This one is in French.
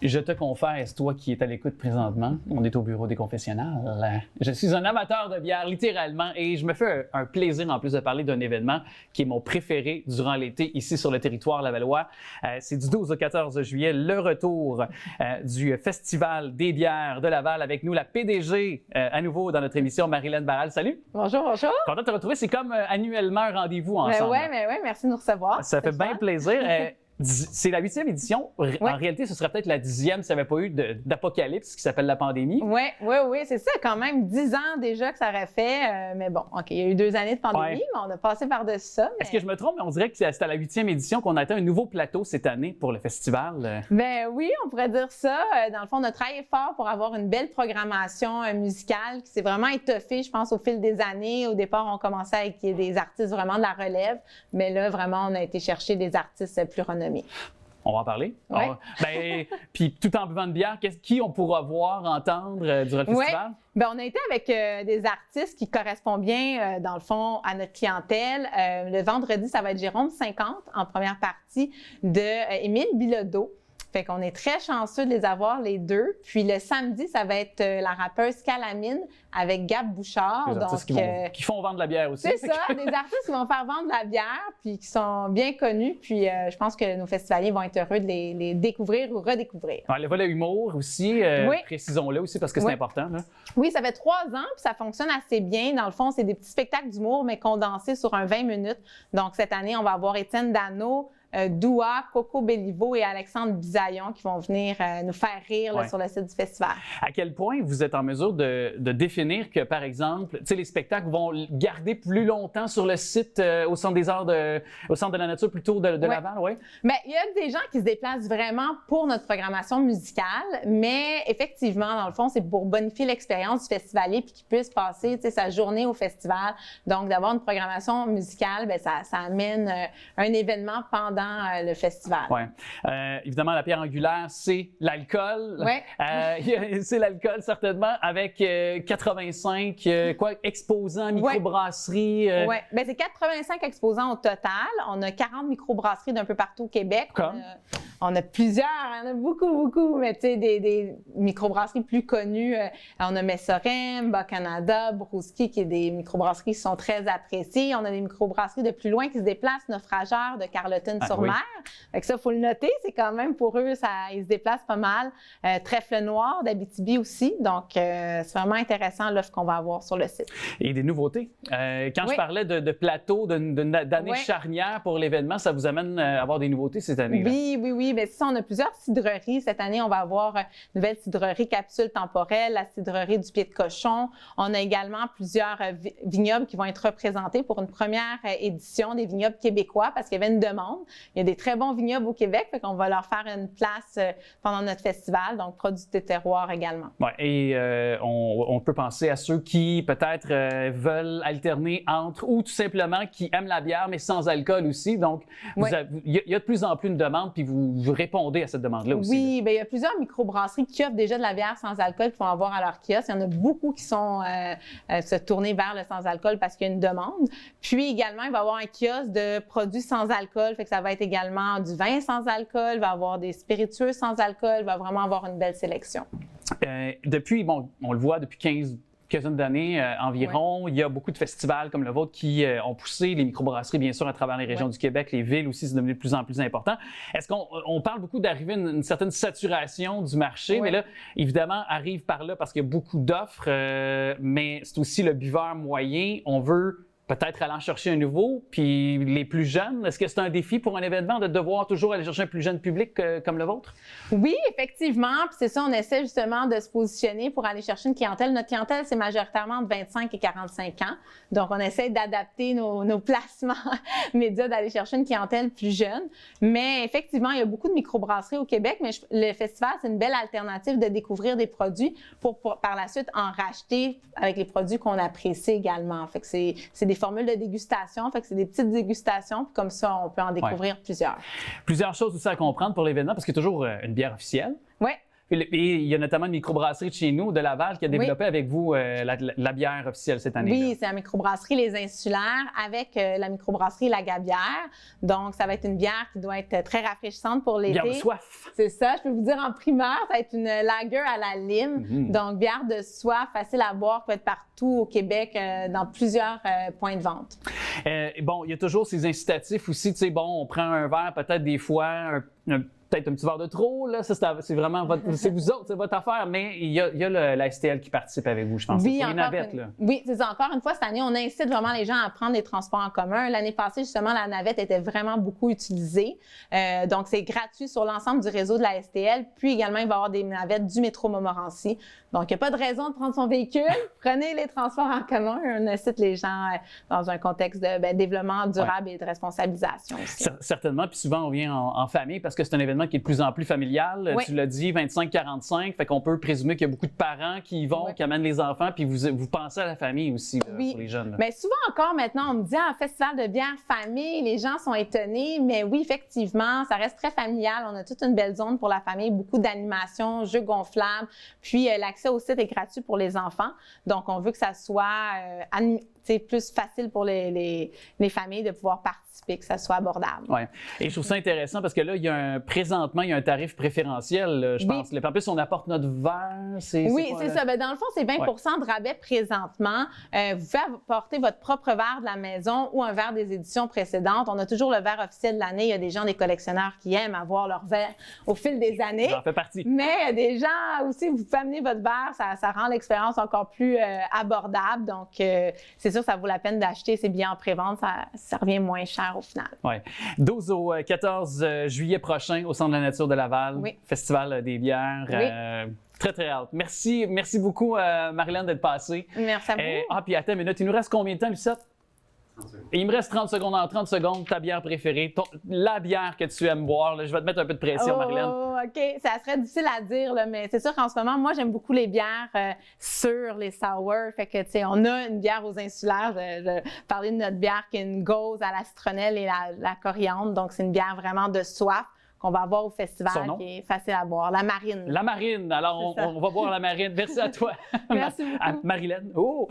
Je te confesse, toi qui es à l'écoute présentement, on est au bureau des confessionnals. Je suis un amateur de bière, littéralement, et je me fais un plaisir en plus de parler d'un événement qui est mon préféré durant l'été ici sur le territoire lavallois. C'est du 12 au 14 juillet, le retour du Festival des bières de Laval avec nous, la PDG à nouveau dans notre émission, Marilyn Barral. Salut! Bonjour, bonjour! Content de te retrouver, c'est comme annuellement un rendez-vous ensemble. Oui, merci de nous recevoir. Ça fait bien plaisir. C'est la 8e édition. En réalité, ce serait peut-être la 10e s'il n'y avait pas eu d'apocalypse qui s'appelle la pandémie. Oui, c'est ça. Quand même 10 ans déjà que ça aurait fait. Mais bon, OK, il y a eu 2 années de pandémie, mais on a passé par-dessus ça. Mais... Est-ce que je me trompe? On dirait que c'est à la 8e édition qu'on a atteint un nouveau plateau cette année pour le festival. Ben oui, on pourrait dire ça. Dans le fond, on a travaillé fort pour avoir une belle programmation musicale qui s'est vraiment étoffée, je pense, au fil des années. Au départ, on commençait avec des artistes vraiment de la relève, mais là, vraiment, on a été chercher des artistes plus renommés. On va en parler. Oui. Puis tout en buvant de bière, qui on pourra voir, entendre durant le festival? Bien, on a été avec des artistes qui correspondent bien, dans le fond, à notre clientèle. Le vendredi, ça va être Jérôme 50 en première partie de Émile Bilodeau. Fait qu'on est très chanceux de les avoir, les deux. Puis le samedi, ça va être la rappeuse Calamine avec Gab Bouchard. Des artistes qui font vendre de la bière aussi. C'est ça, des artistes qui vont faire vendre de la bière puis qui sont bien connus. Puis je pense que nos festivaliers vont être heureux de les découvrir ou redécouvrir. Le volet humour aussi, précisons-le aussi parce que c'est important. Là. Oui, ça fait 3 ans puis ça fonctionne assez bien. Dans le fond, c'est des petits spectacles d'humour, mais condensés sur un 20 minutes. Donc cette année, on va avoir Étienne Dano, Doua, Coco Bellivo et Alexandre Bisaillon qui vont venir nous faire rire là, sur le site du festival. À quel point vous êtes en mesure de définir que, par exemple, les spectacles vont garder plus longtemps sur le site au Centre des Arts, au Centre de la Nature plutôt de Laval, oui? Bien, il y a des gens qui se déplacent vraiment pour notre programmation musicale, mais effectivement, dans le fond, c'est pour bonifier l'expérience du festivalier puis qu'il puisse passer sa journée au festival. Donc, d'avoir une programmation musicale, bien, ça amène un événement pendant le festival. Oui. Évidemment, la pierre angulaire, c'est l'alcool. Oui. C'est l'alcool, certainement, avec 85 exposants, microbrasseries. Oui. Bien, c'est 85 exposants au total. On a 40 microbrasseries d'un peu partout au Québec. On a plusieurs, on a beaucoup, mais tu sais, des microbrasseries plus connues. On a Messorem, Bas-Canada, Brouski, qui est des microbrasseries qui sont très appréciées. On a des microbrasseries de plus loin qui se déplacent, Naufrageur de Carleton-sur-Mer. Fait que ça, il faut le noter, c'est quand même pour eux, ils se déplacent pas mal. Trèfle Noir d'Abitibi aussi. Donc, c'est vraiment intéressant l'offre qu'on va avoir sur le site. Et des nouveautés. Quand je parlais de plateau, d'année charnière pour l'événement, ça vous amène à avoir des nouveautés cette année? Oui. Bien, c'est ça, on a plusieurs cidreries. Cette année, on va avoir une nouvelle cidrerie capsule temporelle, la cidrerie du pied de cochon. On a également plusieurs vignobles qui vont être représentés pour une première édition des vignobles québécois parce qu'il y avait une demande. Il y a des très bons vignobles au Québec, fait qu'on va leur faire une place pendant notre festival, donc produits de terroir également. Ouais, et on peut penser à ceux qui peut-être veulent alterner entre ou tout simplement qui aiment la bière mais sans alcool aussi. Donc, il y a de plus en plus une demande puis vous répondez à cette demande-là aussi. Oui, bien, il y a plusieurs microbrasseries qui offrent déjà de la bière sans alcool qui vont avoir à leur kiosque. Il y en a beaucoup qui sont se tourner vers le sans-alcool parce qu'il y a une demande. Puis également, il va y avoir un kiosque de produits sans alcool, fait que ça va être également du vin sans alcool, il va y avoir des spiritueux sans alcool, il va vraiment avoir une belle sélection. Depuis, on le voit depuis quinzaine d'années environ. Il y a beaucoup de festivals comme le vôtre qui ont poussé les microbrasseries, bien sûr, à travers les régions du Québec. Les villes aussi, c'est devenu de plus en plus important. Est-ce qu'on parle beaucoup d'arriver à une certaine saturation du marché, mais là, évidemment, arrive par là parce qu'il y a beaucoup d'offres, mais c'est aussi le buveur moyen. On veut peut-être aller en chercher un nouveau, puis les plus jeunes. Est-ce que c'est un défi pour un événement de devoir toujours aller chercher un plus jeune public comme le vôtre? Oui, effectivement. Puis c'est ça, on essaie justement de se positionner pour aller chercher une clientèle. Notre clientèle, c'est majoritairement de 25 et 45 ans. Donc, on essaie d'adapter nos placements médias, d'aller chercher une clientèle plus jeune. Mais effectivement, il y a beaucoup de microbrasseries au Québec, mais le festival, c'est une belle alternative de découvrir des produits pour par la suite en racheter avec les produits qu'on apprécie également. Fait que c'est des formules de dégustation, fait que c'est des petites dégustations, puis comme ça, on peut en découvrir plusieurs. Plusieurs choses aussi à comprendre pour l'événement, parce qu'il y a toujours une bière officielle. Oui. Et il y a notamment une microbrasserie de chez nous, de Laval, qui a développé avec vous la bière officielle cette année. Oui, c'est la microbrasserie Les Insulaires avec la microbrasserie La Gabière. Donc, ça va être une bière qui doit être très rafraîchissante pour l'été. Bière de soif. C'est ça. Je peux vous dire en primeur, ça va être une lager à la lime. Donc, bière de soif, facile à boire, peut être partout au Québec, dans plusieurs points de vente. Bon, il y a toujours ces incitatifs aussi. Tu sais, bon, on prend un verre peut-être des fois, peut-être un petit verre de trop, là, ça c'est vraiment c'est vous autres, c'est votre affaire, mais il y a la STL qui participe avec vous, je pense. Oui, pour les navettes, là. Oui, c'est ça. Encore une fois, cette année, on incite vraiment les gens à prendre des transports en commun. L'année passée, justement, la navette était vraiment beaucoup utilisée. Donc, c'est gratuit sur l'ensemble du réseau de la STL. Puis également, il va y avoir des navettes du métro Montmorency. Donc, il n'y a pas de raison de prendre son véhicule. Prenez les transports en commun. On incite les gens dans un contexte de développement durable et de responsabilisation aussi. Certainement. Puis souvent, on vient en famille parce que c'est un événement qui est de plus en plus familial. Oui. Tu l'as dit, 25-45. Fait qu'on peut présumer qu'il y a beaucoup de parents qui y vont, qui amènent les enfants. Puis vous pensez à la famille aussi là, pour les jeunes. Mais souvent encore maintenant, on me dit un festival de bière famille, les gens sont étonnés. Mais oui, effectivement, ça reste très familial. On a toute une belle zone pour la famille, beaucoup d'animations, jeux gonflables. Puis l'accès au site est gratuit pour les enfants. Donc, on veut que ça soit plus facile pour les familles de pouvoir participer, que ça soit abordable. Oui. Et je trouve ça intéressant parce que là, présentement, il y a un tarif préférentiel, là, je pense. En plus, on apporte notre verre. Oui, c'est ça. Bien, dans le fond, c'est 20 de rabais présentement. Vous pouvez apporter votre propre verre de la maison ou un verre des éditions précédentes. On a toujours le verre officiel de l'année. Il y a des gens, des collectionneurs qui aiment avoir leur verre au fil des années. J'en fais partie. Mais des gens aussi, vous pouvez amener votre verre, ça rend l'expérience encore plus abordable. Donc, c'est sûr, ça vaut la peine d'acheter ces billets en pré-vente. Ça revient moins cher au final. Oui. 12 au 14 juillet prochain au Centre de la nature de Laval, Festival des bières. Oui. Très, très hâte. Merci beaucoup, Marilyn, d'être passée. Merci à vous. Puis attends une minute, il nous reste combien de temps, Lucette? 30 secondes. Il me reste 30 secondes. En 30 secondes, ta bière préférée, la bière que tu aimes boire. Là, je vais te mettre un peu de pression, Marilyn. OK. Ça serait difficile à dire, là, mais c'est sûr qu'en ce moment, moi, j'aime beaucoup les bières sûres, les sour. Fait que, tu sais, on a une bière aux insulaires. Je parlais de notre bière qui est une gauze à la citronnelle et la coriandre. Donc, c'est une bière vraiment de soif qu'on va avoir au festival, qui est facile à boire. La Marine. La Marine. Alors, on va boire la Marine. Merci à toi. Merci beaucoup. Marilyn. Oh!